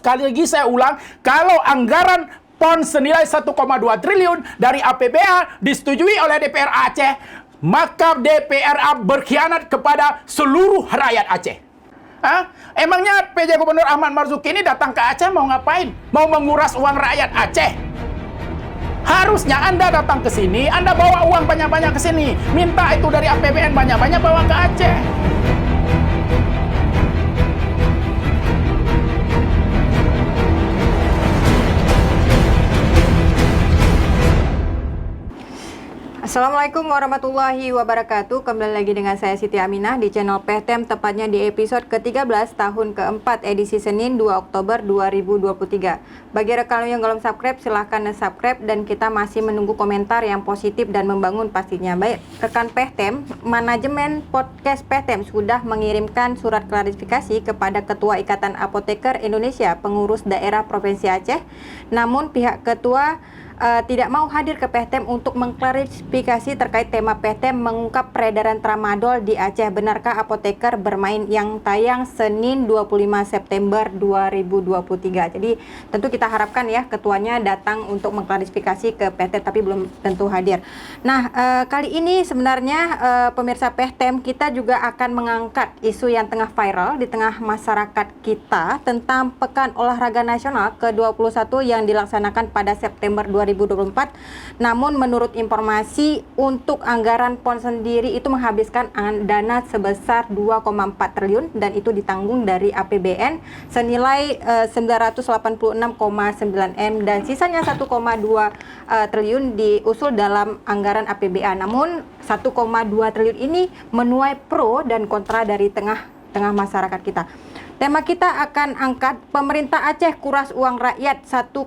sekali lagi saya ulang, kalau anggaran PON senilai 1,2 triliun dari APBA disetujui oleh DPR Aceh, maka DPRA berkhianat kepada seluruh rakyat Aceh. Emangnya PJ Gubernur Ahmad Marzuki ini datang ke Aceh mau ngapain? Mau menguras uang rakyat Aceh? Harusnya Anda datang ke sini, Anda bawa uang banyak-banyak ke sini. Minta itu dari APBN banyak-banyak bawa ke Aceh. Assalamualaikum warahmatullahi wabarakatuh. Kembali lagi dengan saya Siti Aminah di channel PTM, tepatnya di episode ke-13 tahun keempat edisi Senin 2 Oktober 2023. Bagi rekan yang belum subscribe, silahkan subscribe dan kita masih menunggu komentar yang positif dan membangun pastinya. Baik, rekan PTM, manajemen podcast PTM sudah mengirimkan surat klarifikasi kepada Ketua Ikatan Apoteker Indonesia, pengurus daerah Provinsi Aceh. Namun pihak ketua tidak mau hadir ke PTM untuk mengklarifikasi terkait tema PTM mengungkap peredaran tramadol di Aceh. Benarkah apoteker bermain, yang tayang Senin 25 September 2023. Jadi tentu kita harapkan ya ketuanya datang untuk mengklarifikasi ke PTM, tapi belum tentu hadir. Nah, kali ini sebenarnya pemirsa PTM, kita juga akan mengangkat isu yang tengah viral di tengah masyarakat kita tentang Pekan Olahraga Nasional ke-21 yang dilaksanakan pada September 2024. Namun menurut informasi untuk anggaran PON sendiri itu menghabiskan dana sebesar 2,4 triliun dan itu ditanggung dari APBN senilai 986,9 M dan sisanya 1,2 triliun diusul dalam anggaran APBA. Namun 1,2 triliun ini menuai pro dan kontra dari tengah masyarakat kita. Tema kita akan angkat pemerintah Aceh kuras uang rakyat 1,2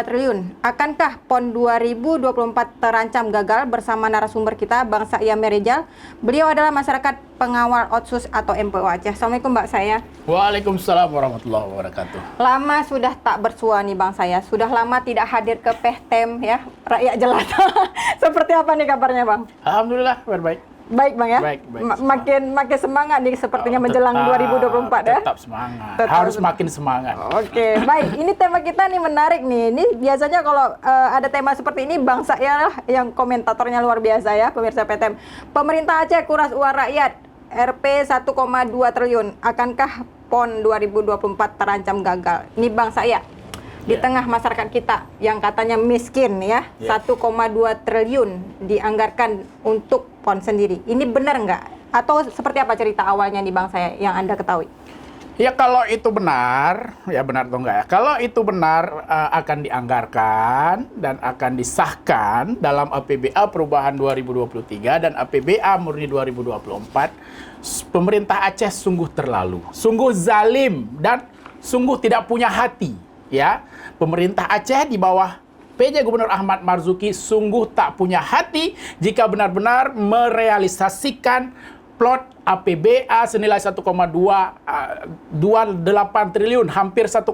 triliun. Akankah PON 2024 terancam gagal? Bersama narasumber kita, Bang Sa'yam Merejal. Beliau adalah masyarakat pengawal Otsus atau MPO Aceh. Assalamualaikum Mbak Saya. Waalaikumsalam warahmatullahi wabarakatuh. Lama sudah tak bersua nih Bang Saya. Sudah lama tidak hadir ke PTM ya, rakyat jelata. Seperti apa nih kabarnya Bang? Alhamdulillah, baik. Baik Bang ya, baik, makin semangat nih sepertinya menjelang 2024 ya. Tetap semangat, harus makin semangat. Oke, baik. Ini tema kita nih menarik nih. Ini biasanya kalau ada tema seperti ini, Bang Saya lah yang komentatornya luar biasa ya, pemirsa PTM. Pemerintah Aceh kuras uang rakyat, Rp 1,2 triliun. Akankah PON 2024 terancam gagal? Ini Bang Saya. Di tengah masyarakat kita yang katanya miskin ya, 1,2 triliun dianggarkan untuk PON sendiri. Ini benar nggak? Atau seperti apa cerita awalnya nih Bang Saya yang Anda ketahui? Ya kalau itu benar, ya benar atau enggak ya? Kalau itu benar akan dianggarkan dan akan disahkan dalam APBA perubahan 2023 dan APBA murni 2024, pemerintah Aceh sungguh terlalu, sungguh zalim dan sungguh tidak punya hati. Ya, pemerintah Aceh di bawah PJ Gubernur Ahmad Marzuki sungguh tak punya hati jika benar-benar merealisasikan plot APBA senilai 1,28 triliun, hampir 1,3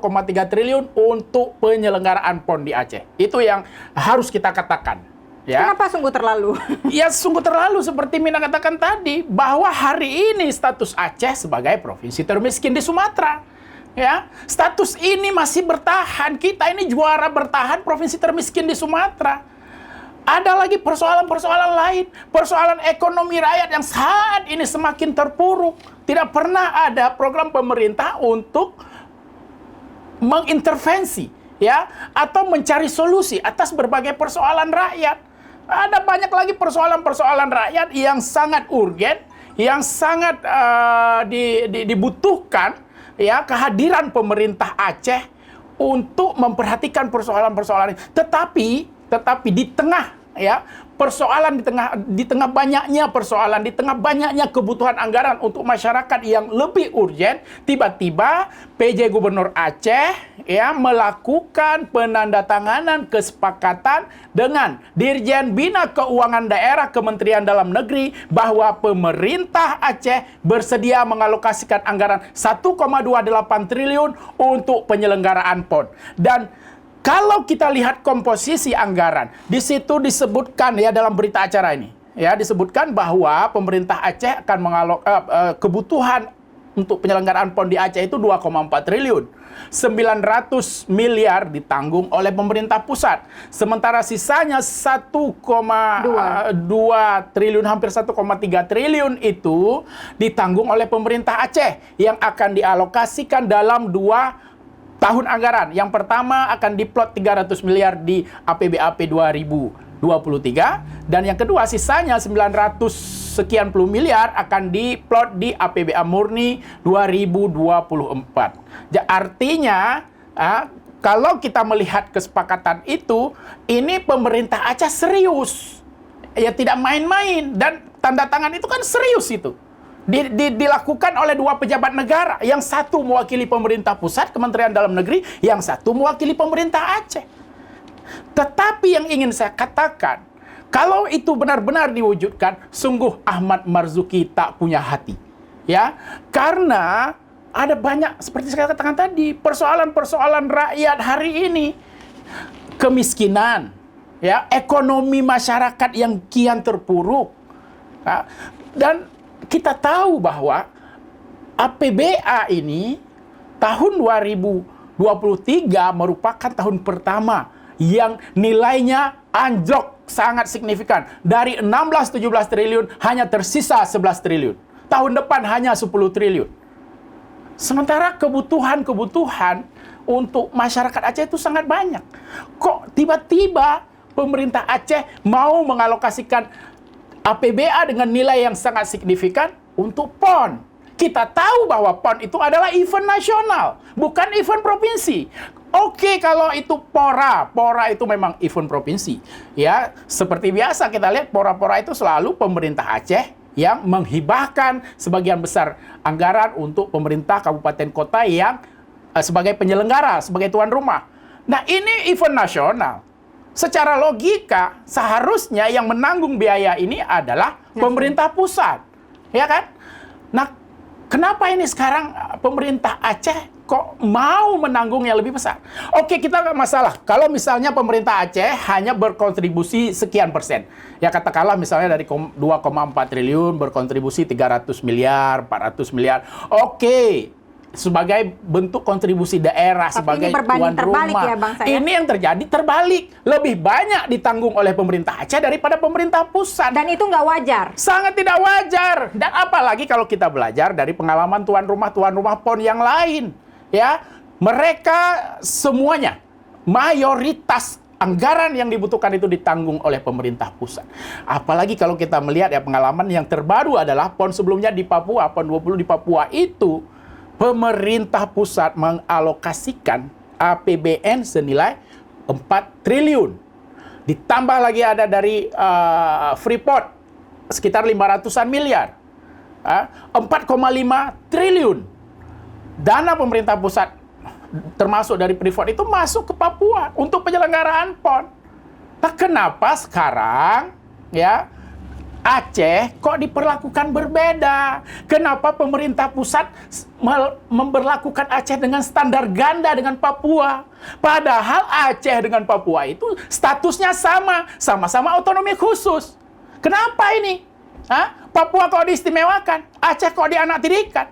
triliun untuk penyelenggaraan PON di Aceh. Itu yang harus kita katakan. Ya. Kenapa sungguh terlalu? Ya sungguh terlalu, seperti Mina katakan tadi, bahwa hari ini status Aceh sebagai provinsi termiskin di Sumatera. Ya, status ini masih bertahan. Kita ini juara bertahan provinsi termiskin di Sumatera. Ada lagi persoalan-persoalan lain, persoalan ekonomi rakyat yang saat ini semakin terpuruk. Tidak pernah ada program pemerintah untuk mengintervensi, ya, atau mencari solusi atas berbagai persoalan rakyat. Ada banyak lagi persoalan-persoalan rakyat yang sangat urgen, yang sangat dibutuhkan. Ya, kehadiran pemerintah Aceh untuk memperhatikan persoalan-persoalan ini. Tetapi di tengah ya persoalan, di tengah banyaknya persoalan, di tengah banyaknya kebutuhan anggaran untuk masyarakat yang lebih urgen, tiba-tiba PJ Gubernur Aceh ya melakukan penandatanganan kesepakatan dengan Dirjen Bina Keuangan Daerah Kementerian Dalam Negeri bahwa pemerintah Aceh bersedia mengalokasikan anggaran 1,28 triliun untuk penyelenggaraan PON. Dan kalau kita lihat komposisi anggaran, di situ disebutkan ya dalam berita acara ini, ya disebutkan bahwa pemerintah Aceh akan kebutuhan untuk penyelenggaraan PON di Aceh itu 2,4 triliun. 900 miliar ditanggung oleh pemerintah pusat. Sementara sisanya 1,2 triliun, hampir 1,3 triliun itu ditanggung oleh pemerintah Aceh yang akan dialokasikan dalam 2 tahun anggaran. Yang pertama akan diplot 300 miliar di APBAP 2023 dan yang kedua sisanya 900 sekian puluh miliar akan diplot di APBA murni 2024. Artinya kalau kita melihat kesepakatan itu, ini pemerintah Aceh serius. Ya tidak main-main dan tanda tangan itu kan serius itu. Dilakukan oleh 2 pejabat negara. Yang satu mewakili pemerintah pusat, Kementerian Dalam Negeri, yang satu mewakili pemerintah Aceh. Tetapi yang ingin saya katakan, kalau itu benar-benar diwujudkan, sungguh Ahmad Marzuki tak punya hati. Ya, karena ada banyak seperti saya katakan tadi, persoalan-persoalan rakyat hari ini. Kemiskinan, ya, ekonomi masyarakat yang kian terpuruk. Ya, dan kita tahu bahwa APBA ini tahun 2023 merupakan tahun pertama yang nilainya anjlok sangat signifikan. Dari 16-17 triliun hanya tersisa 11 triliun. Tahun depan hanya 10 triliun. Sementara kebutuhan untuk masyarakat Aceh itu sangat banyak. Kok tiba-tiba pemerintah Aceh mau mengalokasikan APBA dengan nilai yang sangat signifikan untuk PON? Kita tahu bahwa PON itu adalah event nasional, bukan event provinsi. Oke, kalau itu Pora itu memang event provinsi. Ya, seperti biasa kita lihat Pora itu selalu pemerintah Aceh yang menghibahkan sebagian besar anggaran untuk pemerintah kabupaten kota yang sebagai penyelenggara, sebagai tuan rumah. Nah, ini event nasional. Secara logika, seharusnya yang menanggung biaya ini adalah pemerintah pusat. Ya kan? Nah, kenapa ini sekarang pemerintah Aceh kok mau menanggung yang lebih besar? Oke, kita nggak masalah. Kalau misalnya pemerintah Aceh hanya berkontribusi sekian persen. Ya katakanlah misalnya dari 2,4 triliun berkontribusi 300 miliar, 400 miliar. Oke. Sebagai bentuk kontribusi daerah, tapi sebagai ini tuan rumah. Ya, Bang, ini yang terjadi terbalik. Lebih banyak ditanggung oleh pemerintah Aceh daripada pemerintah pusat. Dan itu nggak wajar. Sangat tidak wajar. Dan apalagi kalau kita belajar dari pengalaman tuan rumah PON yang lain. Ya, mereka semuanya, mayoritas anggaran yang dibutuhkan itu ditanggung oleh pemerintah pusat. Apalagi kalau kita melihat ya pengalaman yang terbaru adalah PON sebelumnya di Papua, PON 20 di Papua itu pemerintah pusat mengalokasikan APBN senilai 4 triliun. Ditambah lagi ada dari Freeport sekitar 500-an miliar. 4,5 triliun. Dana pemerintah pusat termasuk dari Freeport itu masuk ke Papua untuk penyelenggaraan PON. Nah, kenapa sekarang ya Aceh kok diperlakukan berbeda? Kenapa pemerintah pusat memperlakukan Aceh dengan standar ganda dengan Papua? Padahal Aceh dengan Papua itu statusnya sama-sama otonomi khusus. Kenapa ini? Papua kok diistimewakan? Aceh kok dianaktirikan?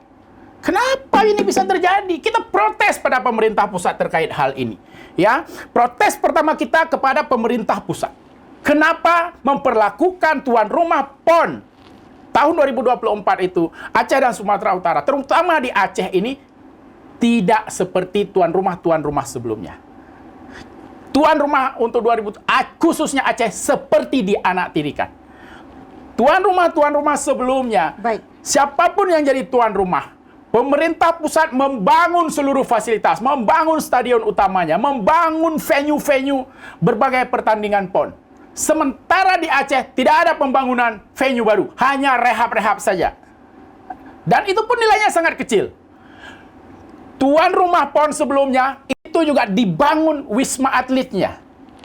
Kenapa ini bisa terjadi? Kita protes pada pemerintah pusat terkait hal ini. Ya, protes pertama kita kepada pemerintah pusat. Kenapa memperlakukan tuan rumah PON tahun 2024 itu Aceh dan Sumatera Utara, terutama di Aceh ini tidak seperti tuan rumah sebelumnya. Tuan rumah untuk 2000 khususnya Aceh seperti dianaktirikan. Tuan rumah sebelumnya, siapapun yang jadi tuan rumah, pemerintah pusat membangun seluruh fasilitas, membangun stadion utamanya, membangun venue-venue berbagai pertandingan PON. Sementara di Aceh tidak ada pembangunan venue baru, hanya rehab-rehab saja. Dan itu pun nilainya sangat kecil. Tuan rumah PON sebelumnya itu juga dibangun wisma atletnya.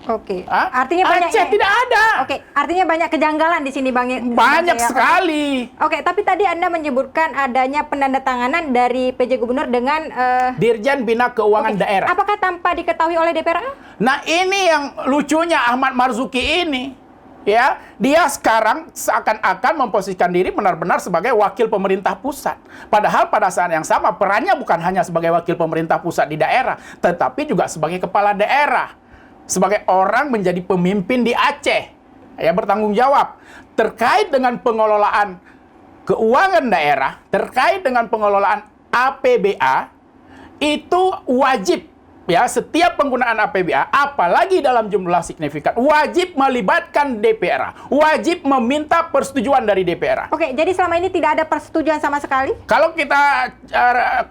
Oke. Artinya banyak Aceh tidak ada. Oke, artinya banyak kejanggalan di sini, Bang. Banyak sekali. Oke, tapi tadi Anda menyebutkan adanya penandatanganan dari PJ Gubernur dengan Dirjen Bina Keuangan Daerah. Apakah tanpa diketahui oleh DPRA? Nah, ini yang lucunya Ahmad Marzuki ini. ya, dia sekarang seakan-akan memposisikan diri benar-benar sebagai wakil pemerintah pusat. Padahal pada saat yang sama perannya bukan hanya sebagai wakil pemerintah pusat di daerah, tetapi juga sebagai kepala daerah, sebagai orang menjadi pemimpin di Aceh, ya, bertanggung jawab terkait dengan pengelolaan keuangan daerah, terkait dengan pengelolaan APBA. Itu wajib, ya, setiap penggunaan APBA, apalagi dalam jumlah signifikan, wajib melibatkan DPRA, wajib meminta persetujuan dari DPRA. Oke, jadi selama ini tidak ada persetujuan sama sekali? Kalau kita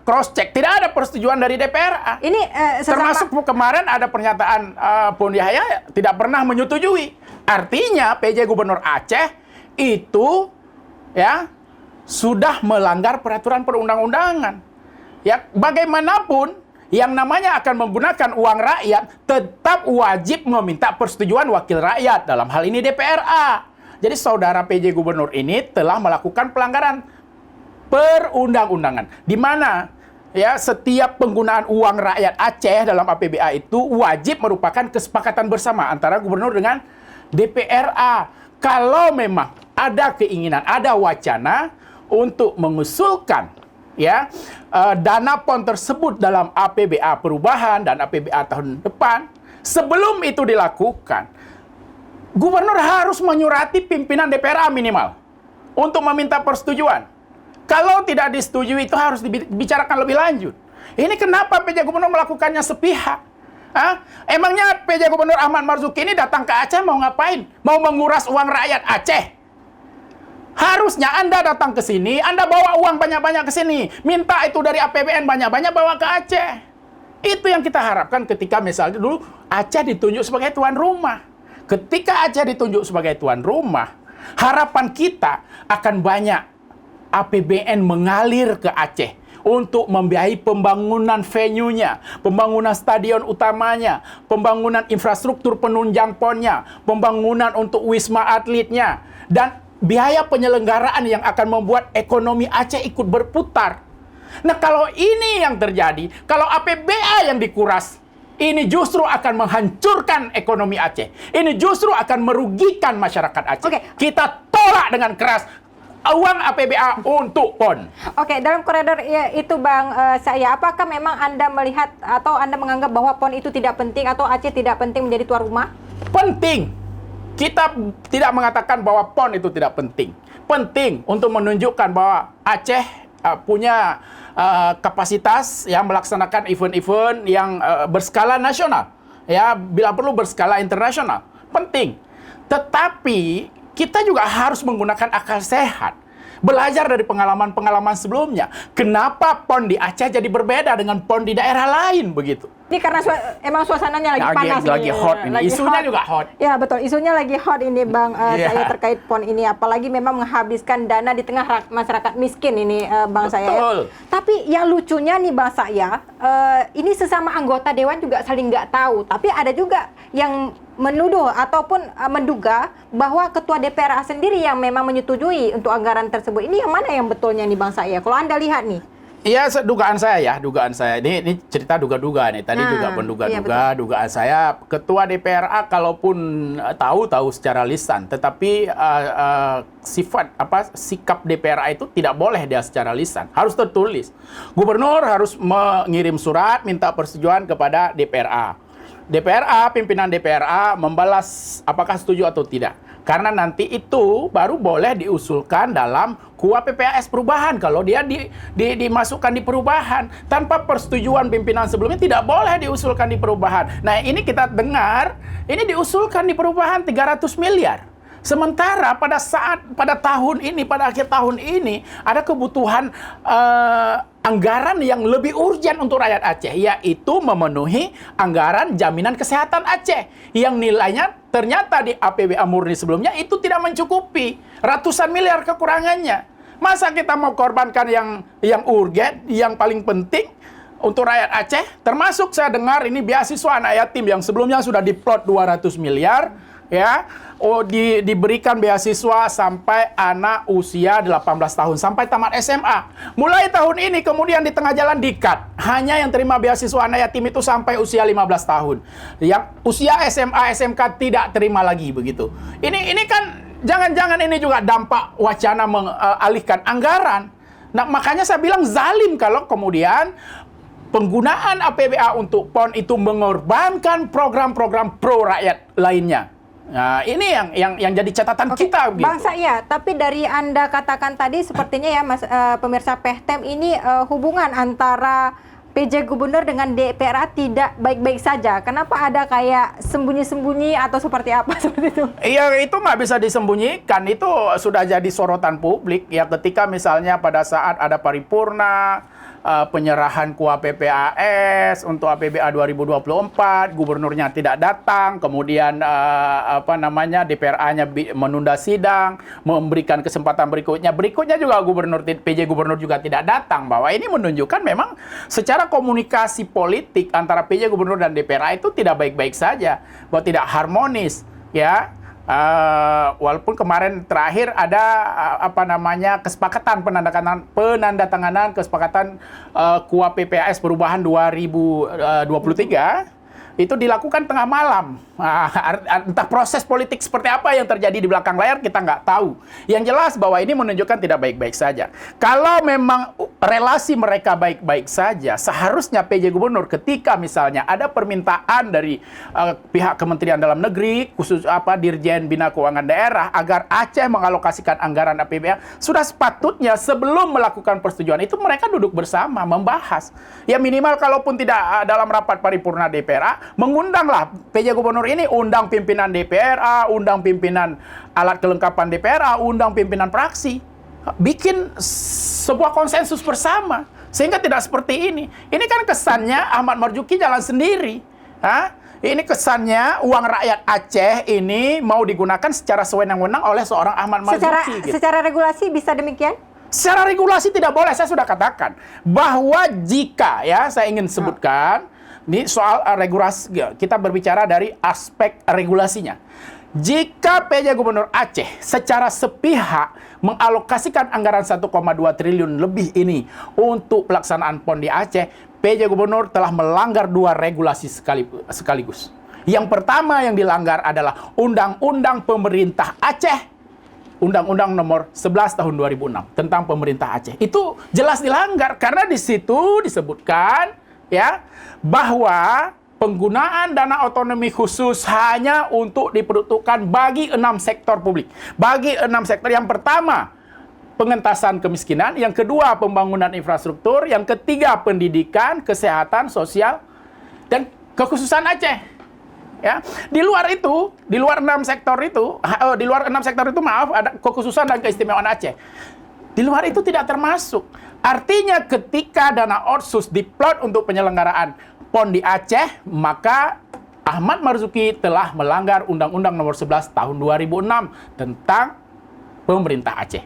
cross check, tidak ada persetujuan dari DPRA. Ini Termasuk kemarin ada pernyataan Pun Yahya tidak pernah menyetujui. Artinya PJ Gubernur Aceh itu, ya, sudah melanggar peraturan perundang-undangan. Ya, bagaimanapun yang namanya akan menggunakan uang rakyat tetap wajib meminta persetujuan wakil rakyat, dalam hal ini DPRA. Jadi saudara PJ Gubernur ini telah melakukan pelanggaran perundang-undangan, di mana, ya, setiap penggunaan uang rakyat Aceh dalam APBA itu wajib merupakan kesepakatan bersama antara gubernur dengan DPRA. Kalau memang ada keinginan, ada wacana untuk mengusulkan, ya, dana PON tersebut dalam APBA perubahan dan APBA tahun depan, sebelum itu dilakukan, gubernur harus menyurati pimpinan DPRA minimal untuk meminta persetujuan. Kalau tidak disetujui, itu harus dibicarakan lebih lanjut. Ini kenapa PJ Gubernur melakukannya sepihak? Emangnya PJ Gubernur Ahmad Marzuki ini datang ke Aceh mau ngapain? Mau menguras uang rakyat Aceh? Harusnya Anda datang ke sini, Anda bawa uang banyak-banyak ke sini. Minta itu dari APBN banyak-banyak bawa ke Aceh. Itu yang kita harapkan ketika misalnya dulu Aceh ditunjuk sebagai tuan rumah. Ketika Aceh ditunjuk sebagai tuan rumah, harapan kita akan banyak APBN mengalir ke Aceh untuk membiayai pembangunan venue-nya, pembangunan stadion utamanya, pembangunan infrastruktur penunjang PON-nya, pembangunan untuk wisma atletnya, dan biaya penyelenggaraan yang akan membuat ekonomi Aceh ikut berputar. Nah, kalau ini yang terjadi, kalau APBA yang dikuras, ini justru akan menghancurkan ekonomi Aceh. Ini justru akan merugikan masyarakat Aceh. Oke. Kita tolak dengan keras uang APBA untuk PON. Oke, dalam koridor itu Bang saya, apakah memang Anda melihat atau Anda menganggap bahwa PON itu tidak penting atau Aceh tidak penting menjadi tuan rumah? Penting. Kita tidak mengatakan bahwa PON itu tidak penting. Penting untuk menunjukkan bahwa Aceh punya kapasitas yang melaksanakan event-event yang berskala nasional, ya, bila perlu berskala internasional. Penting. Tetapi kita juga harus menggunakan akal sehat. Belajar dari pengalaman-pengalaman sebelumnya. Kenapa PON di Aceh jadi berbeda dengan PON di daerah lain begitu? Ini karena emang suasananya lagi panas. Lagi hot ini. Isunya juga hot. Ya betul, isunya lagi hot ini Bang saya terkait PON ini. Apalagi memang menghabiskan dana di tengah masyarakat miskin ini Bang saya. Betul. Tapi yang lucunya nih Bang saya, ini sesama anggota Dewan juga saling nggak tahu. Tapi ada juga yang menuduh ataupun menduga bahwa Ketua DPRA sendiri yang memang menyetujui untuk anggaran tersebut. Ini yang mana yang betulnya nih Bang saya? Kalau Anda lihat nih. Iya, dugaan saya. Ini cerita duga-duga nih. Tadi juga menduga-duga, iya, dugaan saya Ketua DPRA kalaupun tahu secara lisan, tetapi sikap DPRA itu tidak boleh dia secara lisan, harus tertulis. Gubernur harus mengirim surat minta persetujuan kepada DPRA. Pimpinan DPRA membalas apakah setuju atau tidak. Karena nanti itu baru boleh diusulkan dalam KUA PPAS perubahan. Kalau dia dimasukkan di perubahan. Tanpa persetujuan pimpinan sebelumnya tidak boleh diusulkan di perubahan. Nah, ini kita dengar, ini diusulkan di perubahan 300 miliar. Sementara pada tahun ini, pada akhir tahun ini, ada kebutuhan anggaran yang lebih urgent untuk rakyat Aceh, yaitu memenuhi anggaran jaminan kesehatan Aceh, yang nilainya ternyata di APBA murni sebelumnya itu tidak mencukupi. Ratusan miliar kekurangannya. Masa kita mau korbankan yang urgent, yang paling penting untuk rakyat Aceh? Termasuk saya dengar ini beasiswa anak yatim yang sebelumnya sudah diplot 200 miliar, ya, diberikan beasiswa sampai anak usia 18 tahun sampai tamat SMA. Mulai tahun ini kemudian di tengah jalan di-cut. Hanya yang terima beasiswa anak yatim itu sampai usia 15 tahun. Yang usia SMA, SMK tidak terima lagi begitu. Ini kan jangan-jangan ini juga dampak wacana mengalihkan anggaran. Nah, makanya saya bilang zalim kalau kemudian penggunaan APBA untuk PON itu mengorbankan program-program pro rakyat lainnya. Nah, ini yang jadi catatan kita. Bang Saya, tapi dari Anda katakan tadi sepertinya ya Mas, pemirsa Pehtem, ini hubungan antara PJ Gubernur dengan DPRA tidak baik-baik saja. Kenapa ada kayak sembunyi-sembunyi atau seperti apa seperti itu? Iya, itu nggak bisa disembunyikan. Itu sudah jadi sorotan publik. Ya, ketika misalnya pada saat ada paripurna, penyerahan KUA PPAS untuk APBA 2024, gubernurnya tidak datang, kemudian DPRA-nya menunda sidang, memberikan kesempatan berikutnya juga PJ Gubernur juga tidak datang, bahwa ini menunjukkan memang secara komunikasi politik antara PJ Gubernur dan DPRA itu tidak baik-baik saja, bahwa tidak harmonis, ya. Walaupun kemarin terakhir ada kesepakatan penandatanganan kesepakatan KUA PPAS perubahan 2023 itu dilakukan tengah malam. Entah proses politik seperti apa yang terjadi di belakang layar kita nggak tahu. Yang jelas bahwa ini menunjukkan tidak baik-baik saja. Kalau memang relasi mereka baik-baik saja, seharusnya PJ Gubernur ketika misalnya ada permintaan dari pihak Kementerian Dalam Negeri, khusus Dirjen Bina Keuangan Daerah, agar Aceh mengalokasikan anggaran APBA, sudah sepatutnya sebelum melakukan persetujuan itu mereka duduk bersama, membahas. Ya minimal kalaupun tidak dalam rapat paripurna DPRA, mengundanglah PJ Gubernur ini, undang pimpinan DPRA, undang pimpinan alat kelengkapan DPRA, undang pimpinan fraksi. Bikin sebuah konsensus bersama. Sehingga tidak seperti ini. Ini kan kesannya Ahmad Marzuki jalan sendiri. Ini kesannya uang rakyat Aceh ini mau digunakan secara sewenang-wenang oleh seorang Ahmad Marzuki. Secara regulasi bisa demikian? Secara regulasi tidak boleh, saya sudah katakan. Bahwa jika, ya saya ingin sebutkan, ini soal regulasi, kita berbicara dari aspek regulasinya. Jika PJ Gubernur Aceh secara sepihak mengalokasikan anggaran 1,2 triliun lebih ini untuk pelaksanaan PON di Aceh, PJ Gubernur telah melanggar dua regulasi sekaligus. Yang pertama yang dilanggar adalah Undang-Undang Pemerintah Aceh, Undang-Undang Nomor 11 Tahun 2006 tentang Pemerintah Aceh. Itu jelas dilanggar karena di situ disebutkan ya bahwa penggunaan dana otonomi khusus hanya untuk diperuntukkan bagi 6 sektor publik. Bagi 6 sektor. Yang pertama, pengentasan kemiskinan. Yang kedua, pembangunan infrastruktur. Yang ketiga, pendidikan, kesehatan, sosial, dan kekhususan Aceh. Ya, di luar 6 sektor itu, ada kekhususan dan keistimewaan Aceh. Di luar itu tidak termasuk. Artinya ketika dana otsus diplot untuk penyelenggaraan PON di Aceh, maka Ahmad Marzuki telah melanggar Undang-Undang Nomor 11 Tahun 2006 tentang Pemerintah Aceh.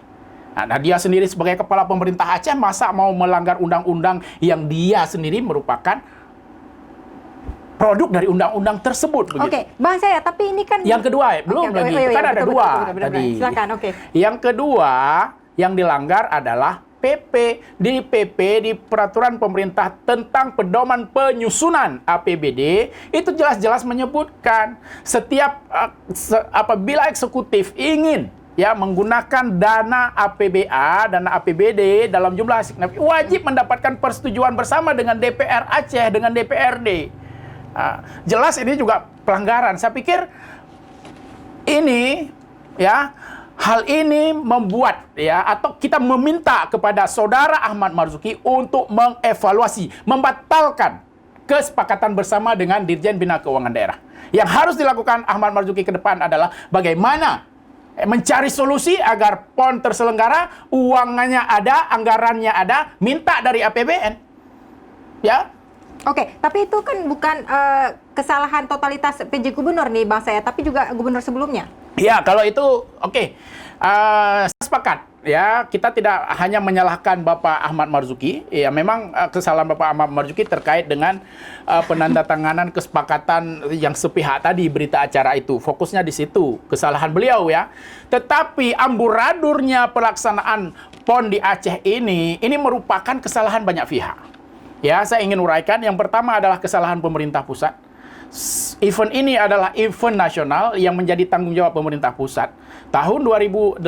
Nah, dia sendiri sebagai kepala pemerintah Aceh masa mau melanggar undang-undang yang dia sendiri merupakan produk dari undang-undang tersebut. Oke, Bang Saya, tapi ini kan yang kedua, belum lagi. Kan ada dua tadi. Silakan, oke. Yang kedua yang dilanggar adalah di peraturan pemerintah tentang pedoman penyusunan APBD itu jelas-jelas menyebutkan setiap apabila eksekutif ingin menggunakan dana APBA, dana APBD dalam jumlah signifikan, wajib mendapatkan persetujuan bersama dengan DPR Aceh, dengan DPRD. Jelas ini juga pelanggaran. Saya pikir ini hal ini membuat atau kita meminta kepada saudara Ahmad Marzuki untuk mengevaluasi, membatalkan kesepakatan bersama dengan Dirjen Bina Keuangan Daerah. Yang harus dilakukan Ahmad Marzuki ke depan adalah bagaimana mencari solusi agar PON terselenggara, uangnya ada, anggarannya ada, minta dari APBN. Ya. Oke, tapi itu kan bukan kesalahan totalitas PJ Gubernur nih Bang Saya, tapi juga gubernur sebelumnya. Ya, kalau itu oke. Sepakat ya kita tidak hanya menyalahkan Bapak Ahmad Marzuki. Ya memang kesalahan Bapak Ahmad Marzuki terkait dengan penandatanganan kesepakatan yang sepihak tadi berita acara itu. Fokusnya di situ, kesalahan beliau ya. Tetapi amburadurnya pelaksanaan PON di Aceh ini merupakan kesalahan banyak pihak. Ya, saya ingin uraikan. Yang pertama adalah kesalahan pemerintah pusat. Event ini adalah event nasional yang menjadi tanggung jawab pemerintah pusat. Tahun 2018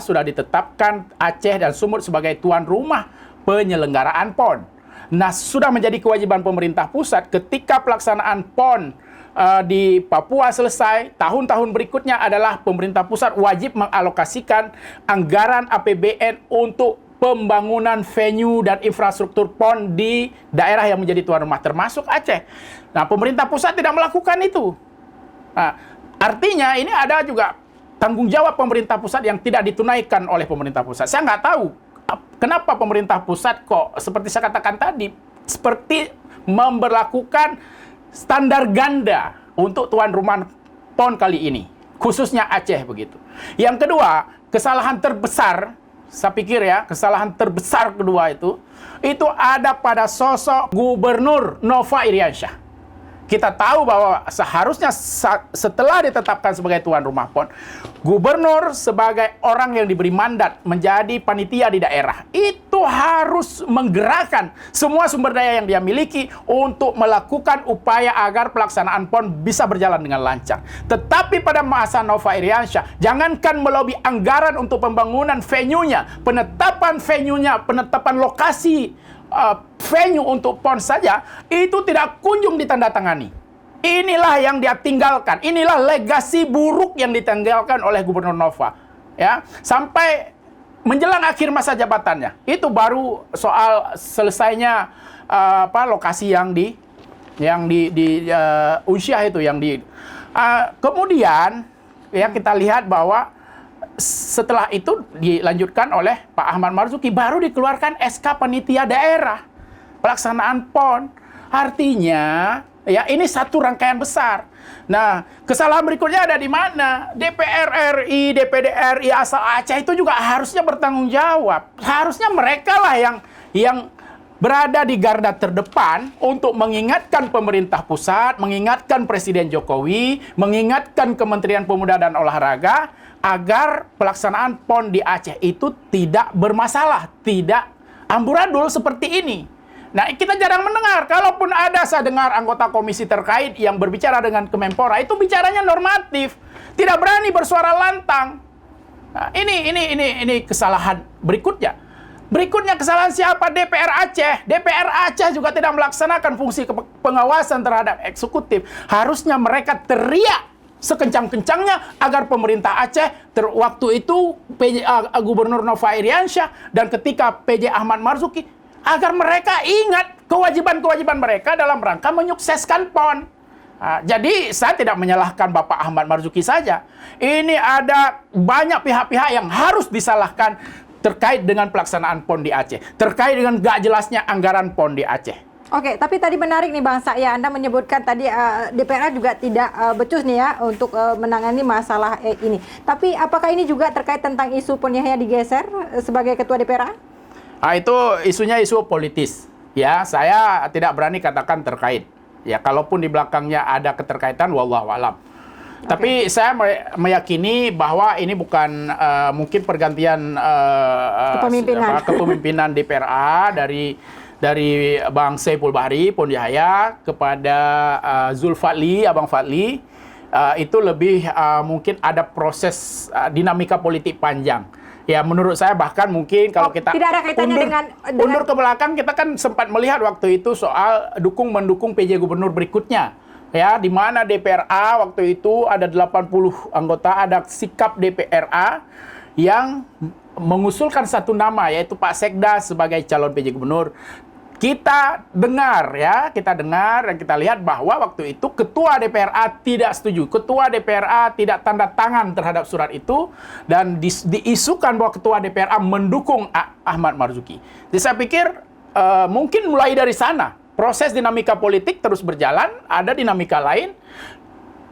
sudah ditetapkan Aceh dan Sumut sebagai tuan rumah penyelenggaraan PON. Nah, sudah menjadi kewajiban pemerintah pusat ketika pelaksanaan PON di Papua selesai, tahun-tahun berikutnya adalah pemerintah pusat wajib mengalokasikan anggaran APBN untuk pembangunan venue dan infrastruktur PON di daerah yang menjadi tuan rumah, termasuk Aceh. Nah, pemerintah pusat tidak melakukan itu. Nah, artinya ini ada juga tanggung jawab pemerintah pusat yang tidak ditunaikan oleh pemerintah pusat. Saya nggak tahu kenapa pemerintah pusat kok, seperti saya katakan tadi, seperti memberlakukan standar ganda untuk tuan rumah PON kali ini, khususnya Aceh begitu. Yang kedua, kesalahan terbesar, saya pikir ya, kesalahan terbesar kedua itu ada pada sosok Gubernur Nova Iriansyah. Kita tahu bahwa seharusnya setelah ditetapkan sebagai tuan rumah PON, gubernur sebagai orang yang diberi mandat menjadi panitia di daerah, itu harus menggerakkan semua sumber daya yang dia miliki untuk melakukan upaya agar pelaksanaan PON bisa berjalan dengan lancar. Tetapi pada masa Nova Iriansyah, jangankan melobi anggaran untuk pembangunan venue-nya, penetapan lokasi venue untuk PON saja, itu tidak kunjung ditandatangani. Inilah yang dia tinggalkan. Inilah legasi buruk yang ditinggalkan oleh Gubernur Nova. Ya, sampai menjelang akhir masa jabatannya. Itu baru soal selesainya lokasi yang di Unsyah itu kemudian ya kita lihat bahwa setelah itu dilanjutkan oleh Pak Ahmad Marzuki, baru dikeluarkan SK Panitia Daerah pelaksanaan PON. Artinya, ya ini satu rangkaian besar. Nah, kesalahan berikutnya ada di mana? DPR RI, DPD RI asal Aceh itu juga harusnya bertanggung jawab. Harusnya mereka lah yang berada di garda terdepan untuk mengingatkan pemerintah pusat, mengingatkan Presiden Jokowi, mengingatkan Kementerian Pemuda dan Olahraga, agar pelaksanaan PON di Aceh itu tidak bermasalah, tidak amburadul seperti ini. Nah, kita jarang mendengar. Kalaupun ada, saya dengar anggota komisi terkait yang berbicara dengan Kemenpora, itu bicaranya normatif, tidak berani bersuara lantang. Nah, ini kesalahan berikutnya. Berikutnya kesalahan siapa? DPR Aceh. DPR Aceh juga tidak melaksanakan fungsi pengawasan terhadap eksekutif. Harusnya mereka teriak sekencang-kencangnya agar pemerintah Aceh waktu itu Gubernur Nova Iriansyah dan ketika PJ Ahmad Marzuki, agar mereka ingat kewajiban-kewajiban mereka dalam rangka menyukseskan PON. Jadi saya tidak menyalahkan Bapak Ahmad Marzuki saja. Ini ada banyak pihak-pihak yang harus disalahkan terkait dengan pelaksanaan PON di Aceh, terkait dengan gak jelasnya anggaran PON di Aceh. Oke, tapi tadi menarik nih Bang Sa'ya, Anda menyebutkan tadi DPR juga tidak becus nih ya untuk menangani masalah ini. Tapi apakah ini juga terkait tentang isu PON Yahya digeser sebagai Ketua DPR? Itu isunya isu politis. Ya, saya tidak berani katakan terkait. Ya, kalaupun di belakangnya ada keterkaitan, wallahu a'lam. Tapi saya meyakini bahwa ini bukan mungkin pergantian kepemimpinan DPRA dari Bang Saiful Bahri, PON Yahya kepada Zulfadli, Abang Fadli, itu lebih mungkin ada proses dinamika politik panjang. Ya, menurut saya bahkan mungkin kalau kita tidak ada kaitannya undur ke belakang, kita kan sempat melihat waktu itu soal mendukung PJ Gubernur berikutnya. Ya, di mana DPRA waktu itu ada 80 anggota, ada sikap DPRA yang mengusulkan satu nama, yaitu Pak Sekda sebagai calon PJ Gubernur. Kita dengar dan kita lihat bahwa waktu itu Ketua DPRA tidak setuju. Ketua DPRA tidak tanda tangan terhadap surat itu dan diisukan bahwa Ketua DPRA mendukung Ahmad Marzuki. Jadi saya pikir mungkin mulai dari sana proses dinamika politik terus berjalan, ada dinamika lain.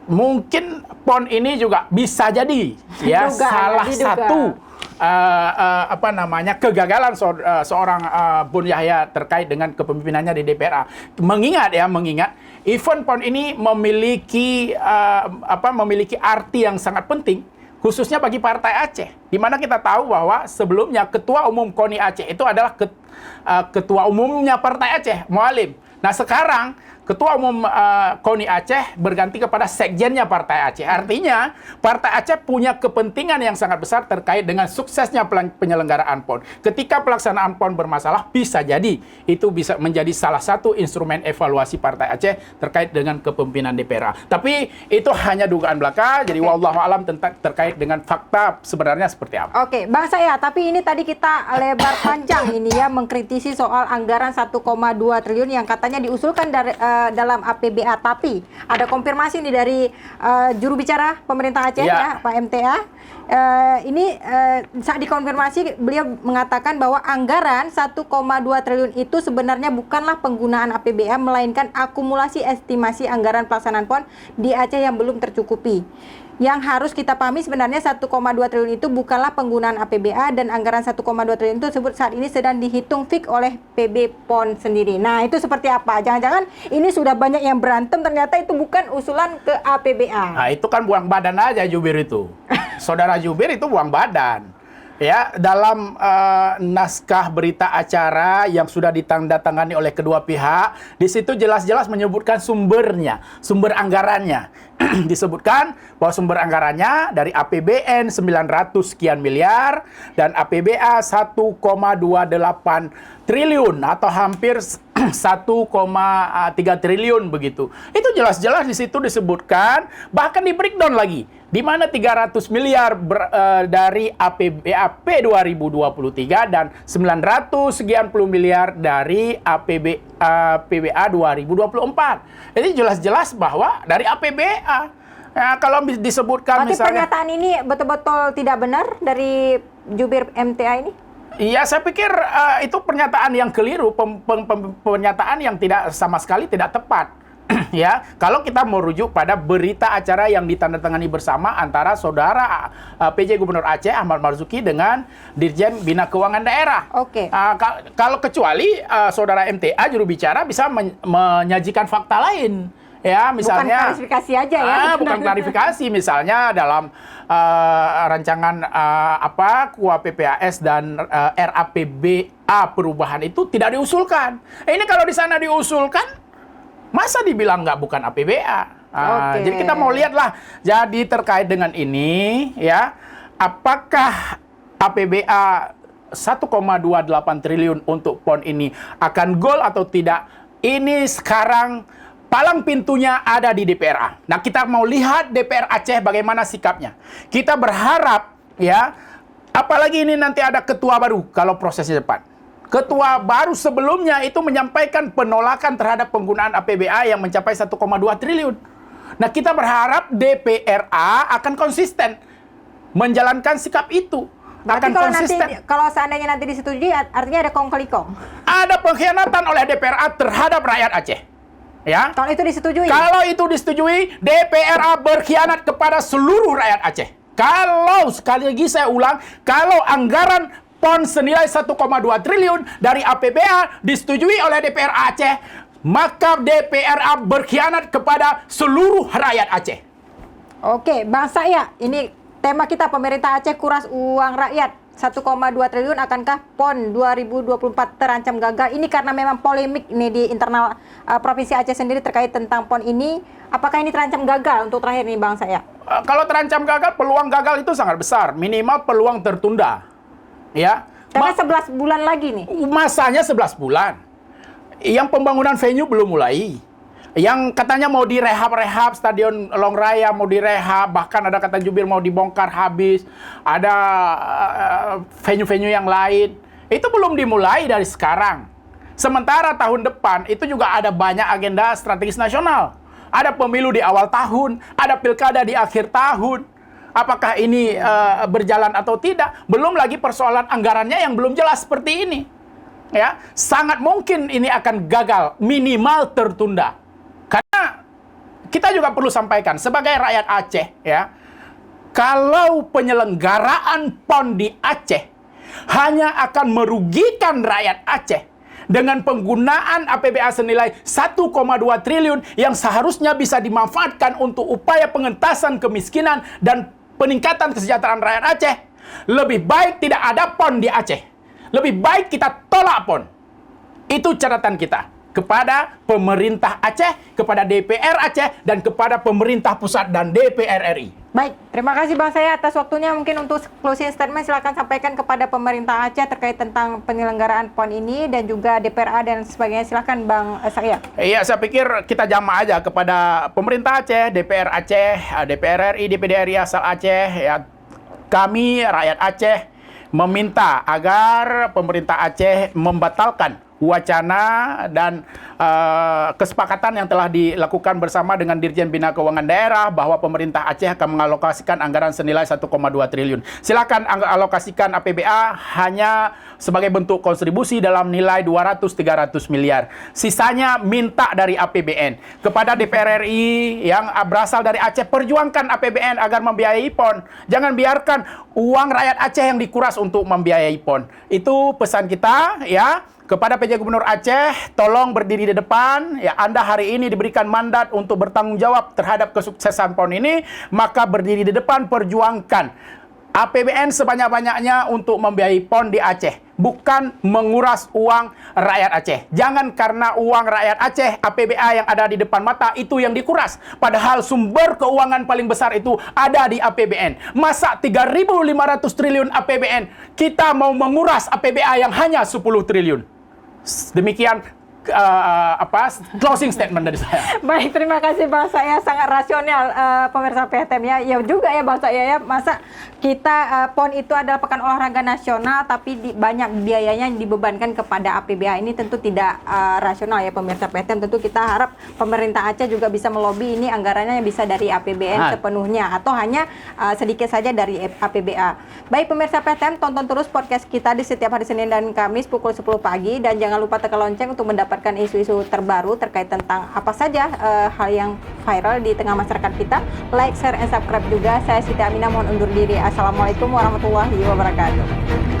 Mungkin PON ini juga bisa jadi ya salah satu kegagalan seorang Bun Yahya terkait dengan kepemimpinannya di DPRA. Mengingat event PON ini memiliki arti yang sangat penting, khususnya bagi Partai Aceh, di mana kita tahu bahwa sebelumnya Ketua Umum KONI Aceh itu adalah Ketua Umumnya Partai Aceh, Mualim. Nah sekarang Ketua Umum KONI Aceh berganti kepada Sekjennya Partai Aceh. Artinya, Partai Aceh punya kepentingan yang sangat besar terkait dengan suksesnya penyelenggaraan PON. Ketika pelaksanaan PON bermasalah, bisa jadi itu bisa menjadi salah satu instrumen evaluasi Partai Aceh terkait dengan kepemimpinan DPRA. Tapi itu hanya dugaan belaka, jadi wallahu alam terkait dengan fakta sebenarnya seperti apa. Oke, Bang Saya, tapi ini tadi kita lebar panjang ini ya mengkritisi soal anggaran 1,2 triliun yang katanya diusulkan dari dalam APBA, tapi ada konfirmasi nih dari juru bicara pemerintah Aceh ya, Pak MTA. Saat dikonfirmasi beliau mengatakan bahwa anggaran 1,2 triliun itu sebenarnya bukanlah penggunaan APBA melainkan akumulasi estimasi anggaran pelaksanaan PON di Aceh yang belum tercukupi. Yang harus kita pahami sebenarnya 1,2 triliun itu bukanlah penggunaan APBA dan anggaran 1,2 triliun itu tersebut saat ini sedang dihitung fix oleh PB PON sendiri. Nah, itu seperti apa? Jangan-jangan ini sudah banyak yang berantem ternyata itu bukan usulan ke APBA. Nah, itu kan buang badan aja Jubir itu. Saudara Jubir itu buang badan. Ya, dalam naskah berita acara yang sudah ditandatangani oleh kedua pihak, di situ jelas-jelas menyebutkan sumbernya, sumber anggarannya. Disebutkan bahwa sumber anggarannya dari APBN 900 sekian miliar dan APBA 1,28 triliun atau hampir 1,3 triliun begitu. Itu jelas-jelas di situ disebutkan, bahkan di breakdown lagi, di mana 300 miliar dari APBAP 2023 dan 900 sekian puluh miliar dari APBA 2024. Jadi jelas-jelas bahwa dari APBA. Nah, kalau disebutkan berarti misalnya pernyataan ini betul-betul tidak benar dari jubir MTA ini? Iya, saya pikir itu pernyataan yang keliru, pernyataan yang tidak sama sekali tidak tepat. Ya, kalau kita merujuk pada berita acara yang ditandatangani bersama antara saudara PJ Gubernur Aceh Ahmad Marzuki dengan Dirjen Bina Keuangan Daerah. Oke. Kalau kecuali saudara MTA juru bicara bisa menyajikan fakta lain. Ya, misalnya bukan klarifikasi aja ya. Bukan klarifikasi, misalnya dalam rancangan KUA PPAS dan RAPBA perubahan itu tidak diusulkan. Ini kalau di sana diusulkan, masa dibilang nggak bukan APBA? Jadi kita mau lihatlah. Jadi terkait dengan ini, ya, apakah APBA 1,28 triliun untuk PON ini akan goal atau tidak? Ini sekarang palang pintunya ada di DPRA. Nah, kita mau lihat DPR Aceh bagaimana sikapnya. Kita berharap, ya, apalagi ini nanti ada ketua baru kalau prosesnya cepat. Ketua baru sebelumnya itu menyampaikan penolakan terhadap penggunaan APBA yang mencapai 1,2 triliun. Nah, kita berharap DPRA akan konsisten menjalankan sikap itu. Akan konsisten. Kalau seandainya nanti disetujui, artinya ada kong kali kong. Ada pengkhianatan oleh DPRA terhadap rakyat Aceh. Ya. Kalau itu disetujui? Kalau itu disetujui, DPRA berkhianat kepada seluruh rakyat Aceh. Kalau, sekali lagi saya ulang, kalau anggaran PON senilai 1,2 triliun dari APBA disetujui oleh DPR Aceh, maka DPRA berkhianat kepada seluruh rakyat Aceh. Oke, Bang Saya, ini tema kita pemerintah Aceh kuras uang rakyat. 1,2 triliun akankah PON 2024 terancam gagal? Ini karena memang polemik ini di internal Provinsi Aceh sendiri terkait tentang PON ini. Apakah ini terancam gagal untuk terakhir nih Bang Saya? Kalau terancam gagal, peluang gagal itu sangat besar. Minimal peluang tertunda. Ya. Karena 11 bulan lagi nih. Masanya 11 bulan. Yang pembangunan venue belum mulai. Yang katanya mau direhab-rehab Stadion Long Raya, mau direhab, bahkan ada kata jubir mau dibongkar habis, ada venue-venue yang lain, itu belum dimulai dari sekarang. Sementara tahun depan itu juga ada banyak agenda strategis nasional. Ada pemilu di awal tahun, ada pilkada di akhir tahun. Apakah ini berjalan atau tidak? Belum lagi persoalan anggarannya yang belum jelas seperti ini. Ya, sangat mungkin ini akan gagal, minimal tertunda. Karena kita juga perlu sampaikan sebagai rakyat Aceh, ya, kalau penyelenggaraan PON di Aceh hanya akan merugikan rakyat Aceh dengan penggunaan APBA senilai 1,2 triliun yang seharusnya bisa dimanfaatkan untuk upaya pengentasan kemiskinan dan peningkatan kesejahteraan rakyat Aceh, lebih baik tidak ada PON di Aceh. Lebih baik kita tolak PON. Itu catatan kita kepada pemerintah Aceh, kepada DPR Aceh, dan kepada pemerintah pusat dan DPR RI. Baik, terima kasih Bang Saya atas waktunya. Mungkin untuk closing statement silakan sampaikan kepada pemerintah Aceh terkait tentang penyelenggaraan PON ini dan juga DPRA dan sebagainya. Silakan Bang Saya. Iya, saya pikir kita jama aja kepada pemerintah Aceh, DPR Aceh, DPR RI, DPD RI asal Aceh. Ya, kami rakyat Aceh meminta agar pemerintah Aceh membatalkan wacana dan kesepakatan yang telah dilakukan bersama dengan Dirjen Bina Keuangan Daerah bahwa pemerintah Aceh akan mengalokasikan anggaran senilai 1,2 triliun. Silakan alokasikan APBA hanya sebagai bentuk kontribusi dalam nilai 200-300 miliar. Sisanya minta dari APBN. Kepada DPR RI yang berasal dari Aceh, perjuangkan APBN agar membiayai PON. Jangan biarkan uang rakyat Aceh yang dikuras untuk membiayai PON. Itu pesan kita ya. Kepada PJ Gubernur Aceh, tolong berdiri di depan. Ya, Anda hari ini diberikan mandat untuk bertanggung jawab terhadap kesuksesan PON ini, maka berdiri di depan, perjuangkan APBN sebanyak-banyaknya untuk membiayai PON di Aceh, bukan menguras uang rakyat Aceh. Jangan karena uang rakyat Aceh, APBA yang ada di depan mata itu yang dikuras. Padahal sumber keuangan paling besar itu ada di APBN. Masa 3.500 triliun APBN, kita mau menguras APBA yang hanya 10 triliun. Demikian closing statement dari saya. Baik, terima kasih Bang Saya, sangat rasional pemirsa PTM ya. Ya juga ya Bang Saya ya, masa kita PON itu adalah pekan olahraga nasional tapi banyak biayanya yang dibebankan kepada APBA, ini tentu tidak rasional ya pemirsa PTM. Tentu kita harap pemerintah Aceh juga bisa melobi ini anggarannya yang bisa dari APBN sepenuhnya atau hanya sedikit saja dari APBA. Baik pemirsa PTM, tonton terus podcast kita di setiap hari Senin dan Kamis pukul 10 pagi dan jangan lupa tekan lonceng untuk mendapatkan isu-isu terbaru terkait tentang apa saja hal yang viral di tengah masyarakat kita. Like, share, and subscribe juga. Saya Siti Aminah mohon undur diri. Assalamualaikum warahmatullahi wabarakatuh.